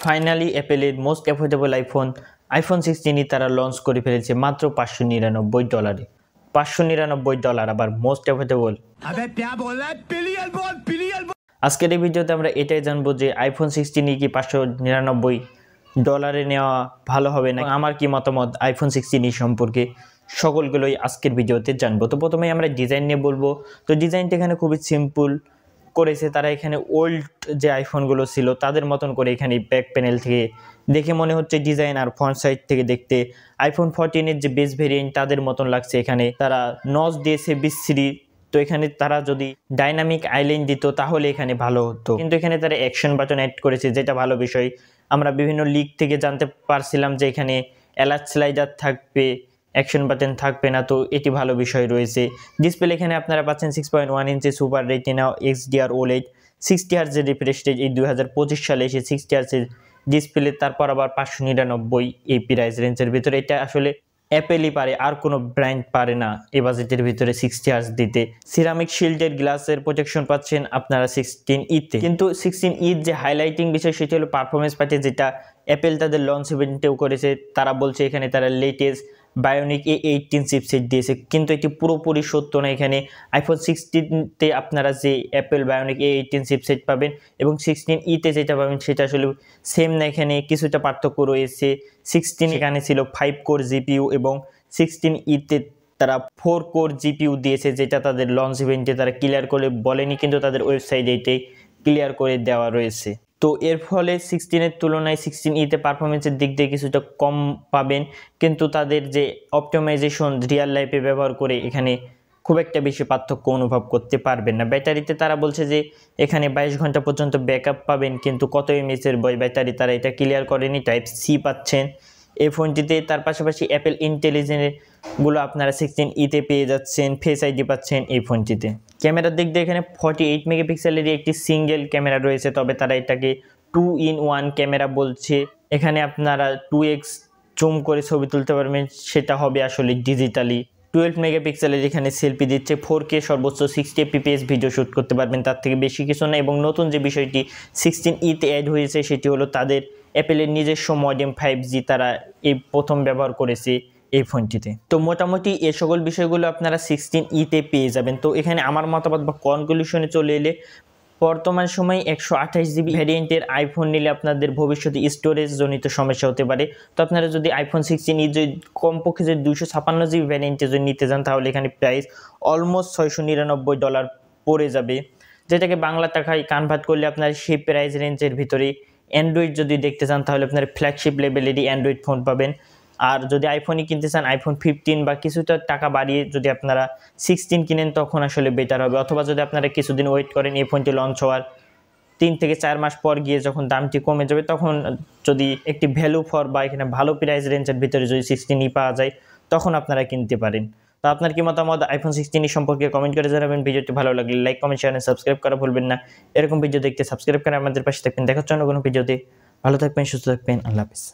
Finally অ্যাপেলের most affordable iPhone 16ই তারা launch করে ফেলেছে মাত্র $599। $599 আবার মোস্ট অ্যাফোর্ডেবল। আজকের এই ভিডিওতে আমরা এটাই জানবো যে আইফোন 16ই কি $599 নেওয়া ভালো হবে না, আমার কি মতামত আইফোন 16ই সম্পর্কে সকলগুলোই আজকের ভিডিওতে জানবো। তো প্রথমেই আমরা ডিজাইন নিয়ে বলবো। তো ডিজাইনটা এখানে খুবই সিম্পল করেছে তারা। এখানে ওল্ড যে আইফোনগুলো ছিল তাদের মতন করে এখানে ব্যাক প্যানেল থেকে দেখে মনে হচ্ছে ডিজাইন, আর ফ্রন্ট সাইড থেকে দেখতে আইফোন 14-এর যে বেস ভেরিয়েন্ট তাদের মতন লাগছে। এখানে তারা নচ দিয়েছে বিশ্রী, তো এখানে তারা যদি ডাইনামিক আইল্যান্ড দিত তাহলে এখানে ভালো হতো, কিন্তু এখানে তারা অ্যাকশন বাটন অ্যাড করেছে, যেটা ভালো বিষয়। আমরা বিভিন্ন লিক থেকে জানতে পারছিলাম যে এখানে অ্যালার্ট স্লাইডার থাকবে, অ্যাকশন বাটন থাকবে না, তো এটি ভালো বিষয় রয়েছে। ডিসপ্লে এখানে আপনারা পাচ্ছেন 6.1 inch super retina XDR OLED 60 হার্জের রিফ্রেশ রেট। এই 2025 সালে এসে 60 হার্জের ডিসপ্লে, তারপর আবার 599 এই প্রাইস রেঞ্জের ভিতরে। এটা আসলে অ্যাপেলই পারে, আর কোনো ব্র্যান্ড পারে না এই বাজেটের ভিতরে 60 হার্জ দিতে। সিরামিক শিল্ডের গ্লাসের প্রোটেকশন পাচ্ছেন আপনারা 16E-তে। কিন্তু 16E যে হাইলাইটিং বিষয় সেটি হলো পারফরমেন্স পার্টে, যেটা অ্যাপেল তাদের লঞ্চ ইভেন্টেও করেছে। তারা বলছে এখানে তারা লেটেস্ট বায়োনিক A18 চিপসেট দিয়েছে, কিন্তু এটি পুরোপুরি সত্য না। এখানে আইফোন 16-তে আপনারা যে অ্যাপেল বায়োনিক A18 চিপসেট পাবেন এবং 16E-তে যেটা পাবেন সেটা আসলে সেম না, এখানে কিছুটা পার্থক্য রয়েছে। 16 এখানে ছিল 5 কোর জিপিইউ এবং 16E-তে তারা 4 কোর জিপিইউ দিয়েছে, যেটা তাদের লঞ্চ ইভেন্টে তারা ক্লিয়ার করে বলেনি, কিন্তু তাদের ওয়েবসাইটে এটাই ক্লিয়ার করে দেওয়া রয়েছে। তো এর ফলে 16-এর তুলনায় 16E-তে পারফরমেন্সের দিক দিয়ে কিছুটা কম পাবেন, কিন্তু তাদের যে অপটিমাইজেশন রিয়েল লাইফে ব্যবহার করে এখানে খুব একটা বেশি পার্থক্য অনুভব করতে পারবেন না। ব্যাটারিতে তারা বলছে যে এখানে 22 ঘন্টা পর্যন্ত ব্যাকআপ পাবেন, কিন্তু কত এমএএচের ব্যাটারি তারা এটা ক্লিয়ার করেনি। Type-C পাচ্ছেন এই ফোনটিতে। তার পাশাপাশি অ্যাপেল ইন্টেলিজেন্সগুলো আপনারা 16E-তে পেয়ে যাচ্ছেন, ফেস আইডি পাচ্ছেন এই ফোনটিতে। ক্যামেরার দিক দিয়ে এখানে 48 মেগাপিক্সেলেরই একটি সিঙ্গেল ক্যামেরা রয়েছে, তবে তারা এটাকে 2-in-1 ক্যামেরা বলছে। এখানে আপনারা 2x জুম করে ছবি তুলতে পারবেন, সেটা হবে আসলে ডিজিটালি। 12 মেগাপিক্সেলের এখানে সেলফি দিচ্ছে, 4K সর্বোচ্চ 60 fps ভিডিও শ্যুট করতে পারবেন, তার থেকে বেশি কিছু না। এবং নতুন যে বিষয়টি 16E-তে অ্যাড হয়েছে সেটি হলো তাদের অ্যাপেলের নিজস্ব মডেম 5G তারা এই প্রথম ব্যবহার করেছে এই ফোনটিতে। তো মোটামুটি এ সকল বিষয়গুলো আপনারা 16E-তে পেয়ে যাবেন। তো এখানে আমার মতামত বা কনক্লুশনে চলে এলে, বর্তমান সময়ে 128GB ভ্যারিয়েন্টের আইফোন নিলে আপনাদের ভবিষ্যতে স্টোরেজ জনিত সমস্যা হতে পারে। তো আপনারা যদি আইফোন 16E যদি কমপক্ষে যদি 256GB ভ্যারিয়েন্টে যদি নিতে চান, তাহলে এখানে প্রাইস অলমোস্ট $699 পড়ে যাবে, যেটাকে বাংলা টাকায় কনভার্ট করলে আপনার সেই প্রাইস রেঞ্জের ভিতরে অ্যান্ড্রয়েড যদি দেখতে চান তাহলে আপনার ফ্ল্যাগশিপ লেভেলেরই অ্যান্ড্রয়েড ফোন পাবেন। আর যদি আইফোনই কিনতে চান, আইফোন 15 বা কিছুটা টাকা বাড়িয়ে যদি আপনারা 16 কিনেন তখন আসলে বেটার হবে। অথবা যদি আপনারা কিছুদিন ওয়েট করেন এই ফোনটি লঞ্চ হওয়ার 3 থেকে 4 মাস পর গিয়ে যখন দামটি কমে যাবে, তখন যদি একটি ভ্যালু ফর বা এখানে ভালো প্রাইস রেঞ্জের ভিতরে যদি 16E পাওয়া যায় তখন আপনারা কিনতে পারেন। তো আপনার কি মতামত আইফোন 16E সম্পর্কে কমেন্ট করে জানাবেন। ভিডিওটি ভালো লাগলে লাইক, কমেন্ট, শেয়ার, সাবস্ক্রাইব করা ভুলবেন না। এরকম ভিডিও দেখতে সাবস্ক্রাইব করে আমাদের পাশে থাকবেন। দেখার জন্য কোনো ভিডিওতে ভালো থাকবেন, সুস্থ থাকবেন। আল্লাহ হাফেজ।